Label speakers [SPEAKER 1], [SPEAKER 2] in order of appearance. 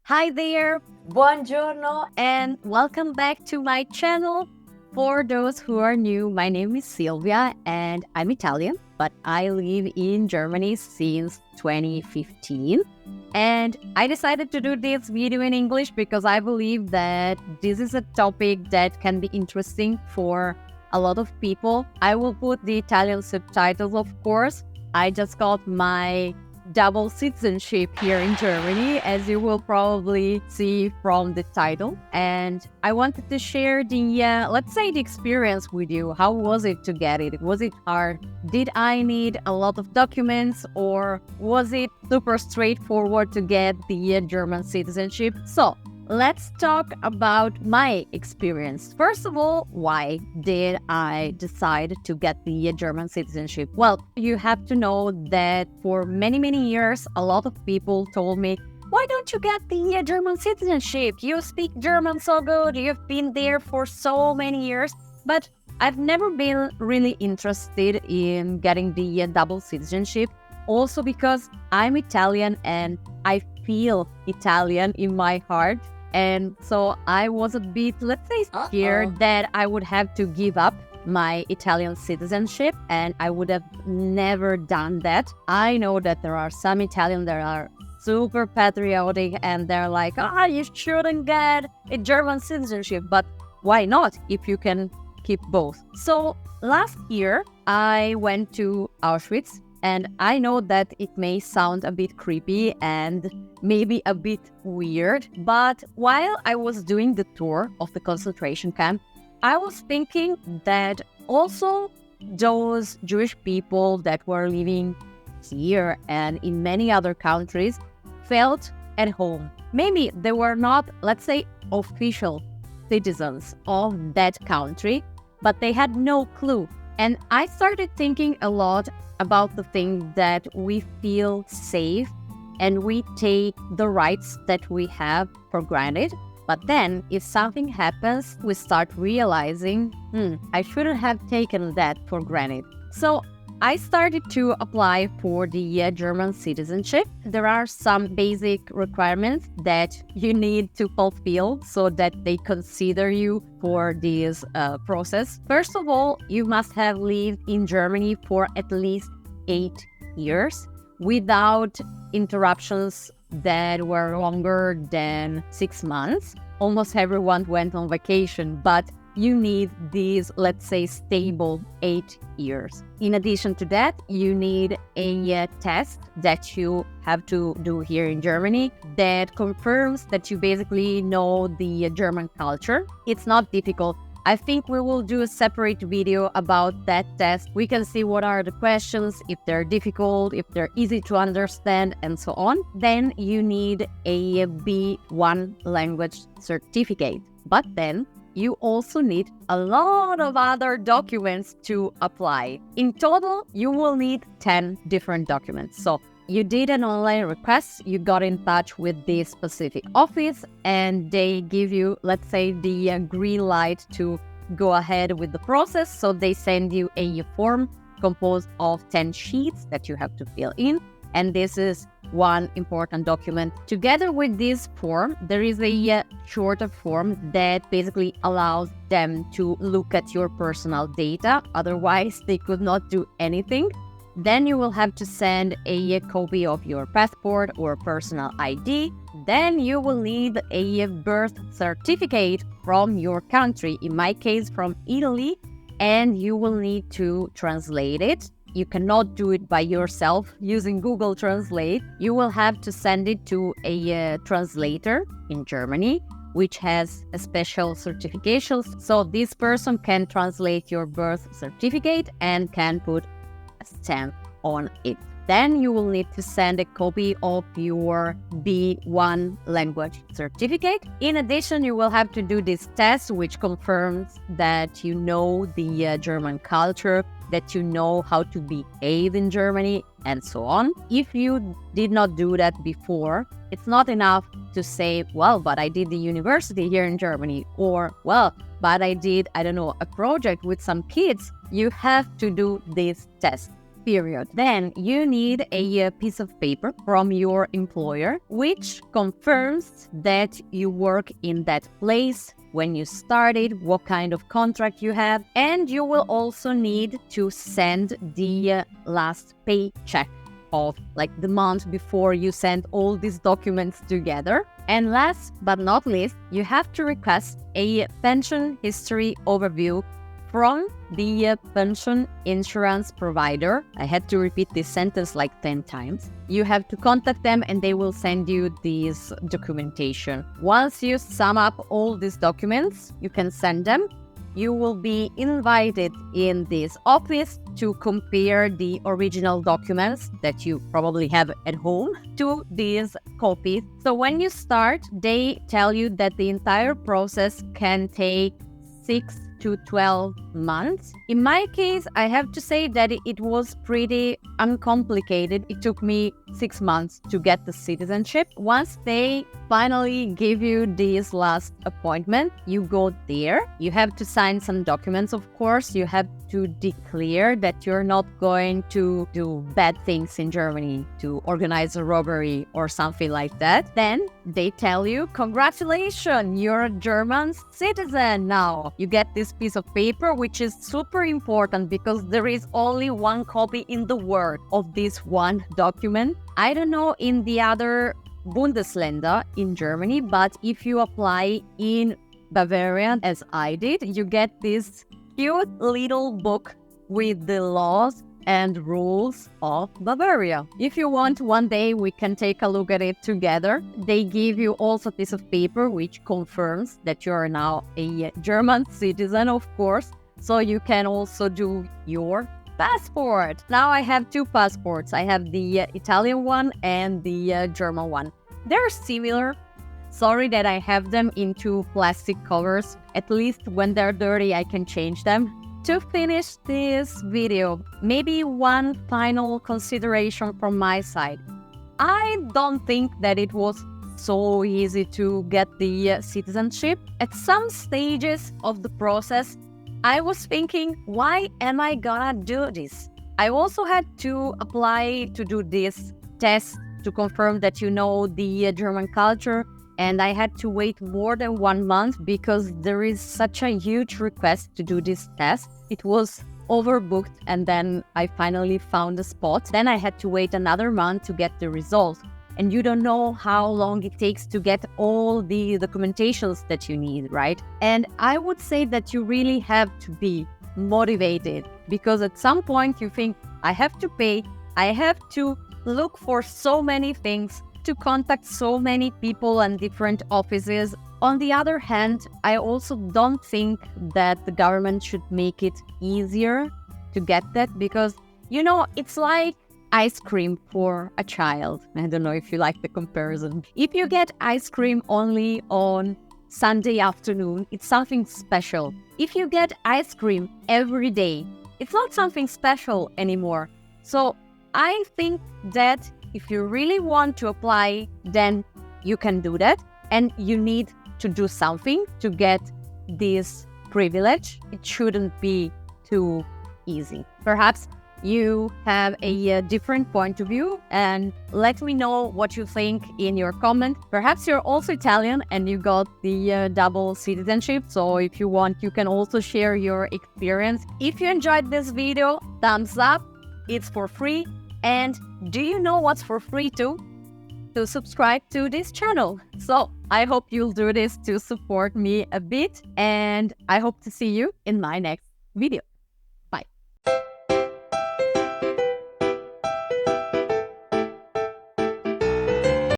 [SPEAKER 1] Hi there, buongiorno, and welcome back to my channel. For those who are new, my name is Silvia and I'm Italian, but I live in Germany since 2015. And I decided to do this video in English because I believe that this is a topic that can be interesting for a lot of people. I will put the Italian subtitles, of course. I just got my double citizenship here in Germany, as you will probably see from the title. And I wanted to share let's say the experience with you. How was it to get it? Was it hard? Did I need a lot of documents, or was it super straightforward to get the German citizenship? So let's talk about my experience. First of all, why did I decide to get the German citizenship? Well, you have to know that for many, many years, a lot of people told me, why don't you get the German citizenship? You speak German so good, you've been there for so many years. But I've never been really interested in getting the double citizenship, also because I'm Italian and I feel Italian in my heart. And so I was a bit, let's say, scared that I would have to give up my Italian citizenship, and I would have never done that. I know that there are some Italians that are super patriotic and they're like, you shouldn't get a German citizenship, but why not if you can keep both? So last year I went to Auschwitz. And I know that it may sound a bit creepy and maybe a bit weird, but while I was doing the tour of the concentration camp, I was thinking that also those Jewish people that were living here and in many other countries felt at home. Maybe they were not, let's say, official citizens of that country, but they had no clue. And I started thinking a lot about the thing that we feel safe and we take the rights that we have for granted. But then if something happens, we start realizing, I shouldn't have taken that for granted. So I started to apply for the German citizenship. There are some basic requirements that you need to fulfill so that they consider you for this process. First of all, you must have lived in Germany for at least 8 years without interruptions that were longer than 6 months. Almost everyone went on vacation, but you need these, let's say, stable 8 years. In addition to that, you need a test that you have to do here in Germany that confirms that you basically know the German culture. It's not difficult. I think we will do a separate video about that test. We can see what are the questions, if they're difficult, if they're easy to understand, and so on. Then you need a B1 language certificate. But then you also need a lot of other documents to apply. In total, you will need 10 different documents. So you did an online request, you got in touch with this specific office, and they give you, let's say, the green light to go ahead with the process. So they send you a form composed of 10 sheets that you have to fill in. And this is one important document. Together with this form, there is a shorter form that basically allows them to look at your personal data. Otherwise, they could not do anything. Then you will have to send a copy of your passport or personal ID. Then you will need a birth certificate from your country, in my case from Italy, and you will need to translate it. You cannot do it by yourself using Google Translate. You will have to send it to a translator in Germany, which has a special certification. So this person can translate your birth certificate and can put a stamp on it. Then you will need to send a copy of your B1 language certificate. In addition, you will have to do this test, which confirms that you know the German culture, that you know how to behave in Germany, and so on. If you did not do that before, it's not enough to say, well, but I did the university here in Germany, or, well, but I did, I don't know, a project with some kids. You have to do this test. period. Then you need a piece of paper from your employer, which confirms that you work in that place, when you started, what kind of contract you have, and you will also need to send the last paycheck of like the month before you send all these documents together. And last but not least, you have to request a pension history overview from the pension insurance provider. I had to repeat this sentence like 10 times. You have to contact them and they will send you this documentation. Once you sum up all these documents, you can send them. You will be invited in this office to compare the original documents that you probably have at home to these copies. So when you start, they tell you that the entire process can take 6 to 12 months. In my case, I have to say that it was pretty uncomplicated. It took me 6 months to get the citizenship. Once they finally give you this last appointment, you go there. You have to sign some documents, of course. You have to declare that you're not going to do bad things in Germany, to organize a robbery or something like that. Then they tell you, congratulations, you're a German citizen now. You get this piece of paper, which is super important because there is only one copy in the world of this one document. I don't know in the other Bundesländer in Germany, but if you apply in Bavaria, as I did, you get this cute little book with the laws and rules of Bavaria. If you want, one day we can take a look at it together. They give you also a piece of paper which confirms that you are now a German citizen, of course, so you can also do your passport. Now I have 2 passports. I have the Italian one and the German one. They're similar. Sorry that I have them in 2 plastic covers. At least when they're dirty, I can change them. To finish this video, maybe one final consideration from my side. I don't think that it was so easy to get the citizenship. At some stages of the process, I was thinking, why am I gonna do this? I also had to apply to do this test to confirm that you know the German culture, and I had to wait more than 1 month because there is such a huge request to do this test. It was overbooked, and then I finally found a spot. Then I had to wait another month to get the result. And you don't know how long it takes to get all the documentations that you need, right? And I would say that you really have to be motivated, because at some point you think, I have to pay, I have to look for so many things, to contact so many people and different offices. On the other hand, I also don't think that the government should make it easier to get that, because, you know, it's like ice cream for a child. I don't know if you like the comparison. If you get ice cream only on Sunday afternoon, it's something special. If you get ice cream every day, it's not something special anymore. So I think that if you really want to apply, then you can do that. And you need to do something to get this privilege. It shouldn't be too easy. Perhaps you have a different point of view, and let me know what you think in your comment. Perhaps you're also Italian and you got the double citizenship, so if you want, you can also share your experience. If you enjoyed this video, thumbs up. It's for free. And do you know what's for free too? To subscribe to this channel. So I hope you'll do this to support me a bit, and I hope to see you in my next video.